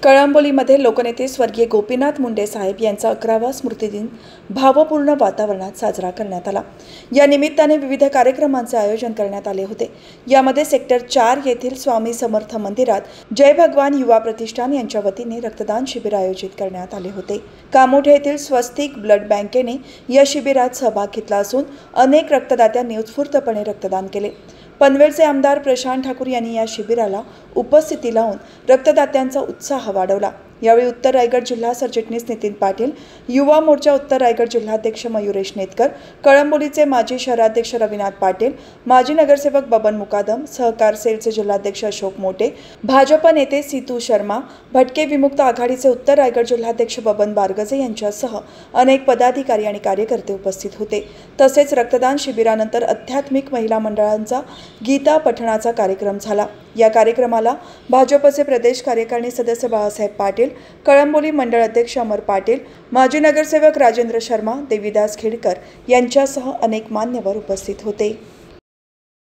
कळंबोलीमध्ये लोकनेते स्वर्गीय गोपीनाथ मुंडे साहेब यांचा 11वा स्मृतिदिन भावपूर्ण वातावरणात साजरा करण्यात आला। या निमित्ताने विविध कार्यक्रमांचे आयोजन करण्यात आले होते। यामध्ये सेक्टर 4 येथील स्वामी समर्थ मंदिरात जय भगवान युवा प्रतिष्ठान यांच्या वतीने रक्तदान शिबिर आयोजित करण्यात आले होते। कामोठे येथील स्वस्तिक ब्लड बँकेने या शिबिरात सहभाग घेतला असून अनेक रक्तदात्यांनी उत्स्फूर्तपणे रक्तदान केले। पनवेलचे आमदार प्रशांत ठाकूर यांनी या शिबिराला उपस्थिती लावून रक्तदात्यांचा उत्साह वाढवला। यावेळी उत्तर रायगड जिल्हा सरचिटणीस नितीन पाटील, युवा मोर्चा उत्तर रायगड जिल्हाध्यक्ष मयुरेश नेतकर, कळंबोलीचे माजी शहराध्यक्ष रविनाथ पाटील, माजी नगरसेवक बबन मुकादम, सहकार सेलचे जिल्हाध्यक्ष अशोक मोटे, भाजप नेते सीतू शर्मा, भटके विमुक्त आघाडीचे उत्तर रायगड जिल्हाध्यक्ष बबन बारगजे यांच्यासह अनेक पदाधिकारी आणि कार्यकर्ते उपस्थित होते। तसेच रक्तदान शिबिरानंतर आध्यात्मिक महिला मंडळांचा गीता पठणाचा कार्यक्रम झाला। या कार्यक्रमाला भाजपचे प्रदेश कार्यकारिणी सदस्य बाळासाहेब पाटील, कळंबोली मंडळ अध्यक्ष अमर पाटील, माजी नगरसेवक राजेंद्र शर्मा, देवीदास खेडकर यांच्यासह अनेक मान्यवर उपस्थित होते।